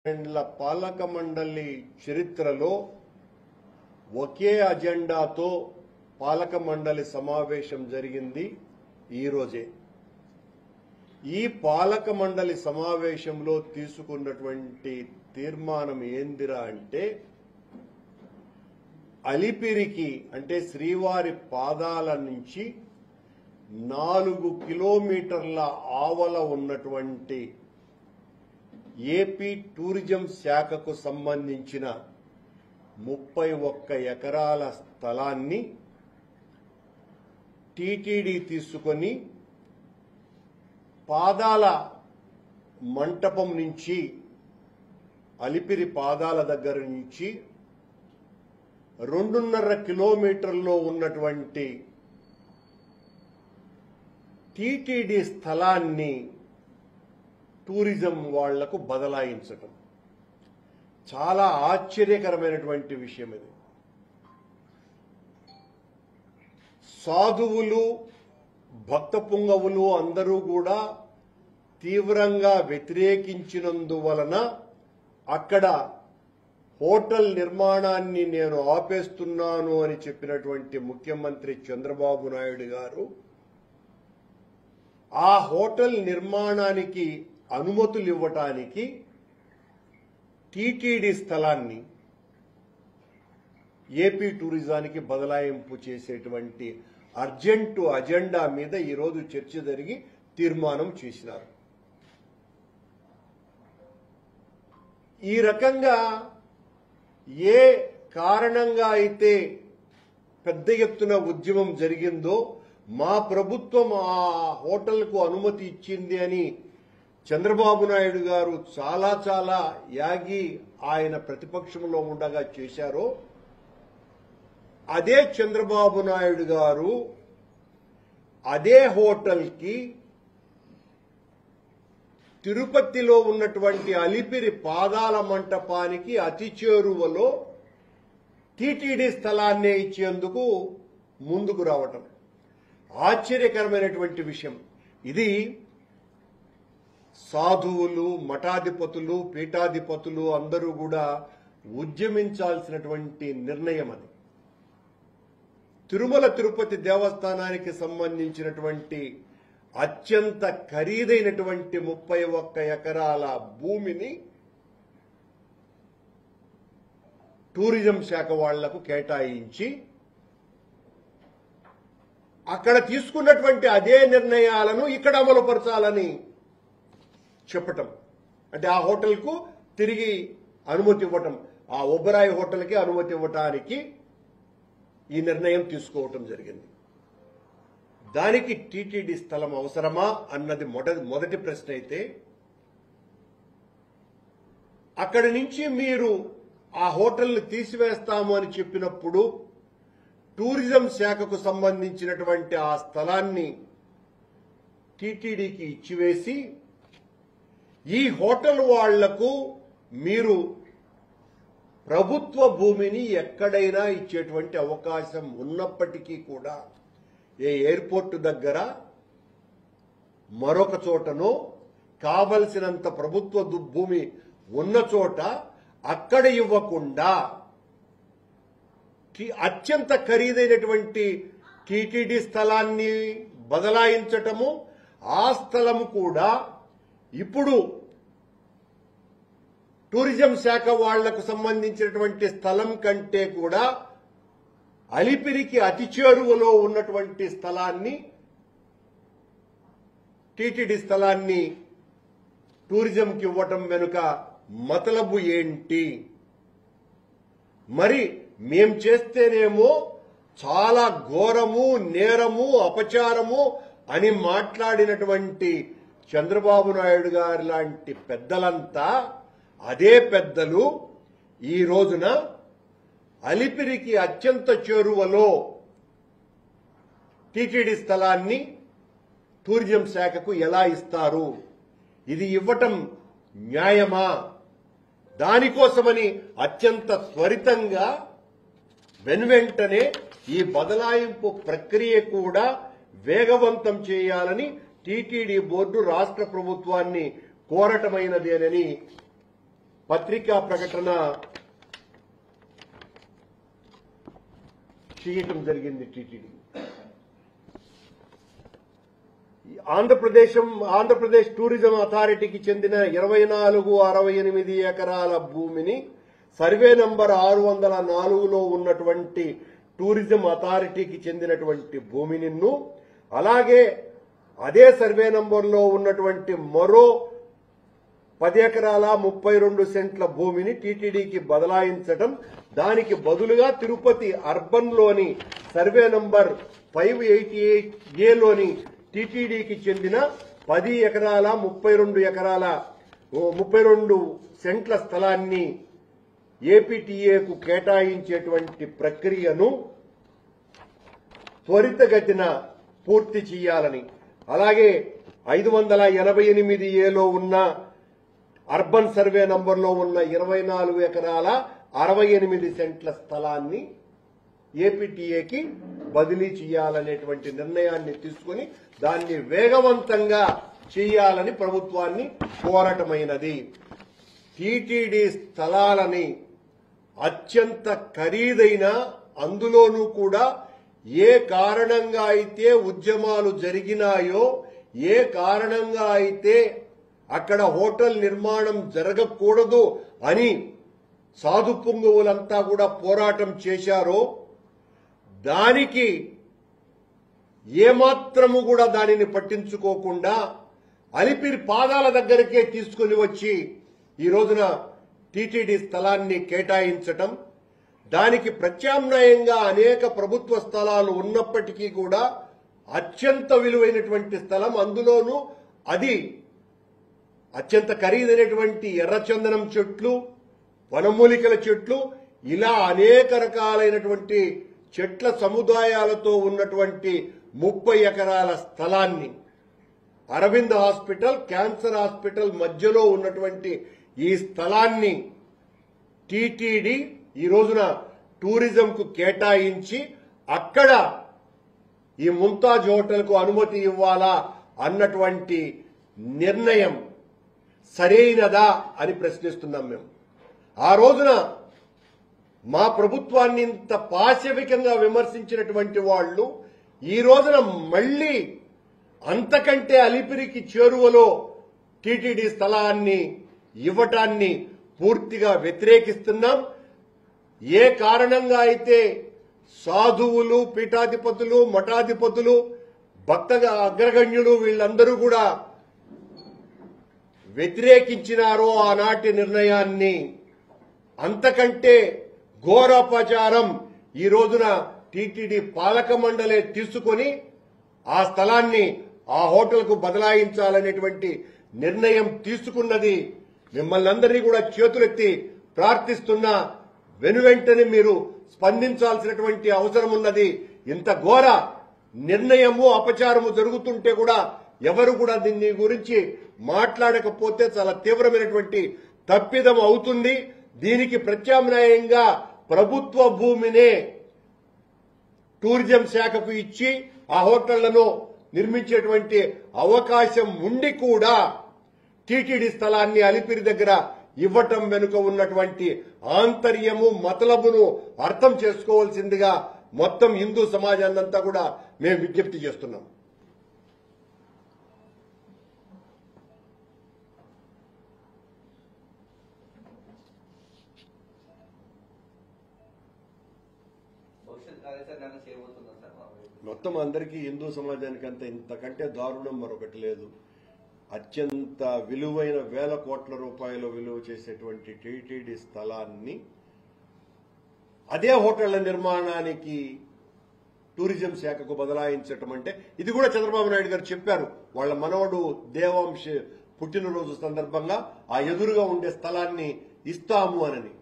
రెండ్ల పాలక మండలి చరిత్రలో ఒకే అజెండాతో పాలక మండలి సమావేశం జరిగింది ఈ రోజే. ఈ పాలక మండలి సమావేశంలో తీసుకున్నటువంటి తీర్మానం ఏందిరా అంటే, అలిపిరికి అంటే శ్రీవారి పాదాల నుంచి 4 కిలోమీటర్ల ఆవల ఉన్నటువంటి ఏపీ టూరిజం శాఖకు సంబంధించిన 31 ఎకరాల స్థలాన్ని టీటీడీ తీసుకొని పాదాల మంటపం నుంచి అలిపిరి పాదాల దగ్గర నుంచి 2.5 కిలోమీటర్లో ఉన్నటువంటి టీటీడీ స్థలాన్ని టూరిజం వాళ్లకు బదలాయించటం చాలా ఆశ్చర్యకరమైనటువంటి విషయం. ఇది సాధువులు భక్త పుంగవులు అందరూ కూడా తీవ్రంగా వ్యతిరేకించినందువలన అక్కడ హోటల్ నిర్మాణాన్ని నేను ఆపేస్తున్నాను అని చెప్పినటువంటి ముఖ్యమంత్రి చంద్రబాబు నాయుడు గారు ఆ హోటల్ నిర్మాణానికి అనుమతులు ఇవ్వటానికి టీటీడీ స్థలాన్ని ఏపీ టూరిజానికి బదలాయింపు చేసేటువంటి అర్జెంటు అజెండా మీద ఈరోజు చర్చ జరిగి తీర్మానం చేసినారు. ఈ రకంగా ఏ కారణంగా అయితే పెద్ద ఎత్తున ఉద్యమం జరిగిందో, మా ప్రభుత్వం ఆ హోటల్కు అనుమతి ఇచ్చింది అని చంద్రబాబు నాయుడు గారు చాలా యాగి ఆయన ప్రతిపక్షంలో ఉండగా చేశారో, అదే చంద్రబాబు నాయుడు గారు అదే హోటల్కి తిరుపతిలో ఉన్నటువంటి అలిపిరి పాదాల మంటపానికి అతి చేరువలో టీటీడీ స్థలాన్నే ఇచ్చేందుకు ముందుకు రావటం ఆశ్చర్యకరమైనటువంటి విషయం. ఇది సాధువులు, మఠాధిపతులు, పీఠాధిపతులు అందరూ కూడా ఉద్యమించాల్సినటువంటి నిర్ణయం. అది తిరుమల తిరుపతి దేవస్థానానికి సంబంధించినటువంటి అత్యంత ఖరీదైనటువంటి 31 ఎకరాల భూమిని టూరిజం శాఖ వాళ్లకు కేటాయించి అక్కడ తీసుకున్నటువంటి అదే నిర్ణయాలను ఇక్కడ అమలుపరచాలని చెప్పటం, అంటే ఆ హోటల్కు తిరిగి అనుమతి ఇవ్వటం, ఆ ఒబరాయి హోటల్కి అనుమతి ఇవ్వటానికి ఈ నిర్ణయం తీసుకోవటం జరిగింది. దానికి టీటీడీ స్థలం అవసరమా అన్నది మొదటి ప్రశ్న అయితే, అక్కడి నుంచి మీరు ఆ హోటల్ని తీసివేస్తాము అని చెప్పినప్పుడు టూరిజం శాఖకు సంబంధించినటువంటి ఆ స్థలాన్ని టీటీడీకి ఇచ్చివేసి ఈ హోటల్ వాళ్లకు మీరు ప్రభుత్వ భూమిని ఎక్కడైనా ఇచ్చేటువంటి అవకాశం ఉన్నప్పటికీ కూడా ఏ ఎయిర్పోర్టు దగ్గర మరొక చోటనో కావలసినంత ప్రభుత్వ భూమి ఉన్న చోట అక్కడ ఇవ్వకుండా అత్యంత ఖరీదైనటువంటి టీటీడీ స్థలాన్ని బదలాయించటము, ఆ స్థలము కూడా ఇప్పుడు టూరిజం శాఖ వాళ్లకు సంబంధించినటువంటి స్థలం కంటే కూడా అలిపిరికి అతి చేరువలో ఉన్నటువంటి స్థలాన్ని, టీటీడీ స్థలాన్ని టూరిజంకి ఇవ్వటం వెనుక మతలబు ఏంటి? మరి మేం చేస్తేనేమో చాలా ఘోరము, నేరము, అపచారము అని మాట్లాడినటువంటి చంద్రబాబు నాయుడు గారు లాంటి పెద్దలంతా, అదే పెద్దలు ఈ రోజున అలిపిరికి అత్యంత చేరువలో టీటీడీ స్థలాన్ని టూరిజం శాఖకు ఎలా ఇస్తారు? ఇది ఇవ్వటం న్యాయమా? దానికోసమని అత్యంత త్వరితంగా వెనువెంటనే ఈ బదలాయింపు ప్రక్రియ కూడా వేగవంతం చేయాలని టీటీడీ బోర్డు రాష్ట్ర ప్రభుత్వాన్ని కోరటమైనదేనని పత్రికా ప్రకటన చేయటం జరిగింది. టీటీడీ ఆంధ్రప్రదేశ్ టూరిజం అథారిటీకి చెందిన 2468 ఎకరాల భూమిని సర్వే నంబర్ 604లో ఉన్నటువంటి టూరిజం అథారిటీకి చెందినటువంటి భూమిని, అలాగే అదే సర్వే నంబర్లో ఉన్నటువంటి మరో 10 ఎకరాల 32 సెంట్ల భూమిని టీటీడీకి బదలాయించడం, దానికి బదులుగా తిరుపతి అర్బన్లోని సర్వే నంబర్ 588ఏలోని టీటీడీకి చెందిన 10 ఎకరాల 32 సెంట్ల స్థలాన్ని ఏపీటీఏకు కేటాయించేటువంటి ప్రక్రియను త్వరితగతిన పూర్తి చేయాలని, అలాగే 588ఏలో ఉన్న అర్బన్ సర్వే నంబర్లో ఉన్న 24 ఎకరాల 68 సెంట్ల స్థలాన్ని ఏపీటీఏకి బదిలీ చేయాలనేటువంటి నిర్ణయాన్ని తీసుకుని దాన్ని వేగవంతంగా చేయాలని ప్రభుత్వాన్ని కోరటమైనది. టీటీడీ స్థలాలని అత్యంత ఖరీదైన, అందులోనూ కూడా ఏ కారణంగా అయితే ఉద్యమాలు జరిగినాయో, ఏ కారణంగా అయితే అక్కడ హోటల్ నిర్మాణం జరగకూడదు అని సాధు పుంగవులంతా కూడా పోరాటం చేశారో, దానికి ఏమాత్రము కూడా దానిని పట్టించుకోకుండా అలిపిరి పాదాల దగ్గరికే తీసుకుని వచ్చి ఈ రోజున టీటీడీ స్థలాన్ని కేటాయించటం, దానికి ప్రత్యామ్నాయంగా అనేక ప్రభుత్వ స్థలాలు ఉన్నప్పటికీ కూడా అత్యంత విలువైనటువంటి స్థలం, అందులోనూ అది అత్యంత ఖరీదైనటువంటి ఎర్రచందనం చెట్లు, వనమూలికల చెట్లు, ఇలా అనేక రకాలైనటువంటి చెట్ల సముదాయాలతో ఉన్నటువంటి 30 ఎకరాల స్థలాన్ని అరవింద్ హాస్పిటల్, క్యాన్సర్ హాస్పిటల్ మధ్యలో ఉన్నటువంటి ఈ స్థలాన్ని టీటీడీ ఈ రోజున టూరిజంకు కేటాయించి అక్కడ ఈ ముంతాజ్ హోటల్కు అనుమతి ఇవ్వాలా అన్నటువంటి నిర్ణయం సరైనదా అని ప్రశ్నిస్తున్నాం మేము. ఆ రోజున మా ప్రభుత్వాన్ని ఇంత పాశవికంగా విమర్శించినటువంటి వాళ్ళు ఈ రోజున మళ్లీ అంతకంటే అలిపిరికి చేరువలో టీటీడీ స్థలాన్ని ఇవ్వటాన్ని పూర్తిగా వ్యతిరేకిస్తున్నాం. ఏ కారణంగా అయితే సాధువులు, పీఠాధిపతులు, మఠాధిపతులు, భక్త అగ్రగణ్యులు వీళ్ళందరూ కూడా వ్యతిరేకించినారో ఆనాటి నిర్ణయాన్ని, అంతకంటే ఘోరాపచారం ఈ రోజున టీటీడీ పాలక మండలే తీసుకొని ఆ స్థలాన్ని ఆ హోటల్కు బదలాయించాలనేటువంటి నిర్ణయం తీసుకున్నది. మిమ్మల్ని అందరినీ కూడా చేతులెత్తి ప్రార్థిస్తున్నా, వెనువెంటనే మీరు స్పందించాల్సినటువంటి అవసరం ఉన్నది. ఇంత ఘోర నిర్ణయము, అపచారము జరుగుతుంటే కూడా ఎవరు కూడా దీని గురించి మాట్లాడకపోతే చాలా తీవ్రమైనటువంటి తప్పిదం అవుతుంది. దీనికి ప్రత్యామ్నాయంగా ప్రభుత్వ భూమినే టూరిజం శాఖకు ఇచ్చి ఆ హోటళ్లను నిర్మించేటువంటి అవకాశం ఉండి కూడా టీటీడీ స్థలాన్ని అలిపిరి దగ్గర ఇవ్వటం వెనుక ఉన్నటువంటి ఆంతర్యము, మతలబును అర్థం చేసుకోవాల్సిందిగా మొత్తం హిందూ సమాజాన్నంతా కూడా మేము విజ్ఞప్తి చేస్తున్నాం. మొత్తం అందరికీ, హిందూ సమాజానికి అంత ఇంతకంటే దారుణం మరొకటి లేదు. అత్యంత విలువైన వేల కోట్ల రూపాయలు విలువ చేసేటువంటి టీటీడీ స్థలాన్ని అదే హోటళ్ల నిర్మాణానికి టూరిజం శాఖకు బదలాయించటం అంటే, ఇది కూడా చంద్రబాబు నాయుడు గారు చెప్పారు. వాళ్ళ మనవడు దేవాంశ పుట్టినరోజు సందర్భంగా ఆ ఎదురుగా ఉండే స్థలాన్ని ఇస్తాము అని.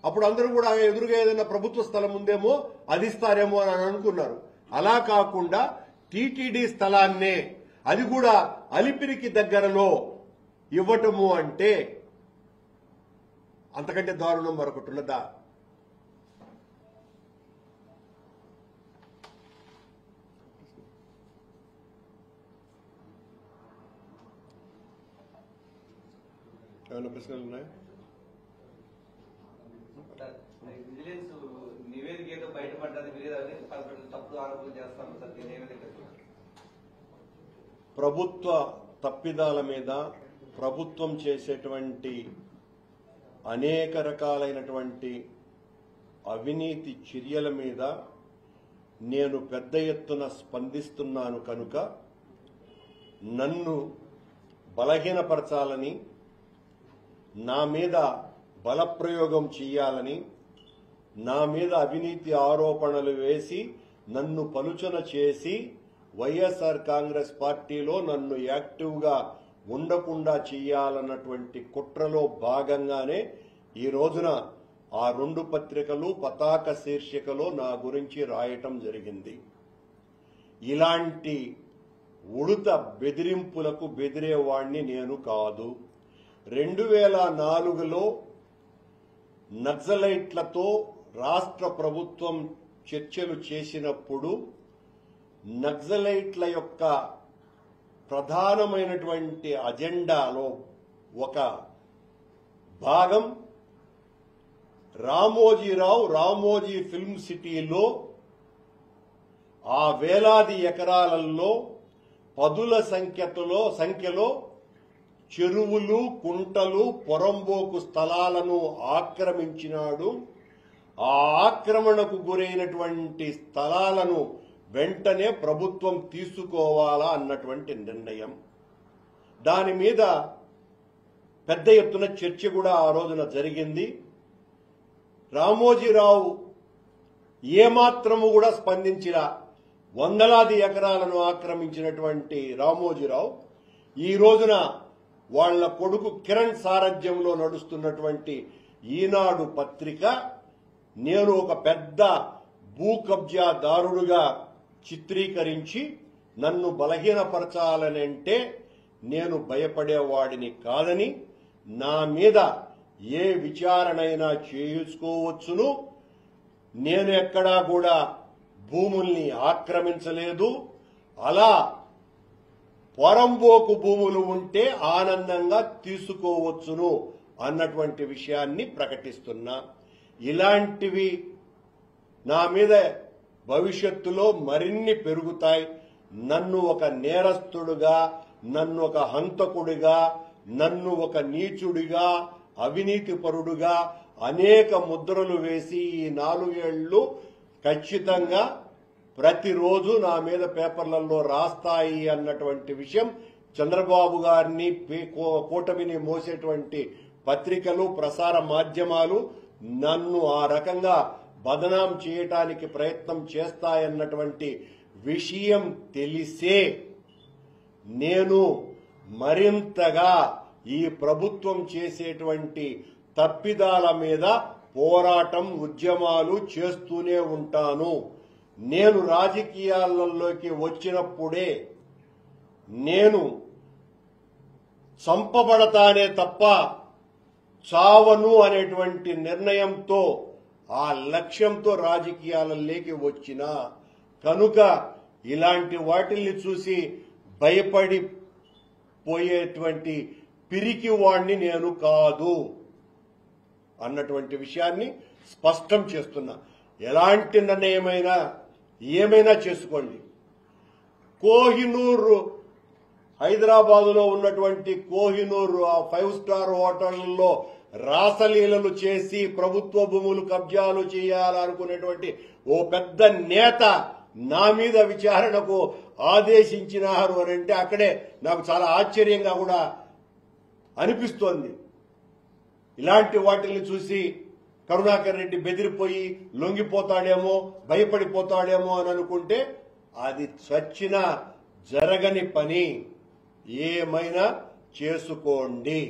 అప్పుడు అందరూ కూడా ఎదురుగా ఏదైనా ప్రభుత్వ స్థలం ఉందేమో అది ఇస్తారేమో అని అనుకున్నారు. అలా కాకుండా టీటీడీ స్థలాన్నే, అది కూడా అలిపిరికి దగ్గరలో ఇవ్వటము అంటే అంతకంటే దారుణం మరొకటి ఉన్నదా? ఏమైనా ప్రశ్నలు ఉన్నాయా? విజిలెన్స్ నివేదిక ఏదో బయటపడ్డది తప్పుడు ఆరోపణలు చేస్తాను సార్. ప్రభుత్వ తప్పిదాల మీద ప్రభుత్వం చేసేటువంటి అనేక రకాలైనటువంటి అవినీతి చర్యల మీద నేను పెద్ద ఎత్తున స్పందిస్తున్నాను కనుక నన్ను బలహీనపరచాలని, నా మీద బలప్రయోగం చేయాలని, నా మీద అవినీతి ఆరోపణలు వేసి నన్ను పలుచన చేసి వైఎస్ఆర్ కాంగ్రెస్ పార్టీలో నన్ను యాక్టివ్గా ఉండకుండా చేయాలన్నటువంటి కుట్రలో భాగంగానే ఈ రోజున ఆ 2 పత్రికలు పతాక శీర్షికలో నా గురించి రాయటం జరిగింది. ఇలాంటి ఉడుత బెదిరింపులకు బెదిరేవాణ్ణి నేను కాదు. 2004లో నక్సలైట్లతో రాష్ట్ర ప్రభుత్వం చర్చలు చేసినప్పుడు నక్సలైట్ల యొక్క ప్రధానమైనటువంటి అజెండాలో ఒక భాగం రామోజీ ఫిల్మ్ సిటీలో ఆ వేలాది ఎకరాలలో పదుల సంఖ్యలో చెరువులు, కుంటలు, పొరంబోకు స్థలాలను ఆక్రమించినాడు. ఆ ఆక్రమణకు గురైనటువంటి స్థలాలను వెంటనే ప్రభుత్వం తీసుకోవాలా అన్నటువంటి నిర్ణయం. దాని మీద పెద్ద ఎత్తున చర్చ కూడా ఆ రోజున జరిగింది. రామోజీరావు ఏమాత్రము కూడా స్పందించిన వందలాది ఎకరాలను ఆక్రమించినటువంటి రామోజీరావు ఈ రోజున వాళ్ల కొడుకు కిరణ్ సారథ్యంలో నడుస్తున్నటువంటి ఈనాడు పత్రిక నేను ఒక పెద్ద భూ కబ్జాదారుడుగా చిత్రీకరించి నన్ను బలహీనపరచాలనంటే నేను భయపడేవాడిని కాదని, నా మీద ఏ విచారణైనా చేసుకోవచ్చును, నేను ఎక్కడా కూడా భూముల్ని ఆక్రమించలేదు, అలా పొరంబోకు భూములు ఉంటే ఆనందంగా తీసుకోవచ్చును అన్నటువంటి విషయాన్ని ప్రకటిస్తున్నా. ఇలాంటివి నా మీద భవిష్యత్తులో మరిన్ని పెరుగుతాయి. నన్ను ఒక నేరస్తుడుగా, నన్ను ఒక హంతకుడిగా, నన్ను ఒక నీచుడిగా, అవినీతిపరుడుగా అనేక ముద్రలు వేసి ఈ 4 ఏళ్లు ఖచ్చితంగా ప్రతిరోజు నా మీద పేపర్లలో రాస్తాయి అన్నటువంటి విషయం చంద్రబాబు గారిని, కూటమిని మోసేటువంటి పత్రికలు, ప్రసార మాధ్యమాలు నన్ను ఆ రకంగా బదనాం చేయటానికి ప్రయత్నం చేస్తాయన్నటువంటి విషయం తెలిసే నేను మరింతగా ఈ ప్రభుత్వం చేసేటువంటి తప్పిదాల మీద పోరాటం, ఉద్యమాలు చేస్తూనే ఉంటాను. నేను రాజకీయాలలోకి వచ్చినప్పుడే నేను చంపబడతానే తప్ప చావను అనేటువంటి నిర్ణయంతో, ఆ లక్ష్యంతో రాజకీయాలలోకి వచ్చిన కనుక ఇలాంటి వాటిల్ని చూసి భయపడిపోయేటువంటి పిరికి వాణ్ణి నేను కాదు అన్నటువంటి విషయాన్ని స్పష్టం చేస్తున్నా. ఎలాంటి నిర్ణయమైనా ఏమైనా చేసుకోండి. కోహినూర్, హైదరాబాదులో ఉన్నటువంటి కోహినూర్ ఆ 5 స్టార్ హోటళ్లలో రాసలీలలు చేసి ప్రభుత్వ భూములు కబ్జాలు చేయాలనుకునేటువంటి ఓ పెద్ద నేత నా మీద విచారణకు ఆదేశించినారు అని అంటే అక్కడే నాకు చాలా ఆశ్చర్యంగా కూడా అనిపిస్తోంది. ఇలాంటి వాటిని చూసి కరుణాకర్ రెడ్డి బెదిరిపోయి లొంగిపోతాడేమో, భయపడిపోతాడేమో అని అనుకుంటే అది చచ్చినా జరగని పని. ఏమైనా చేసుకోండి.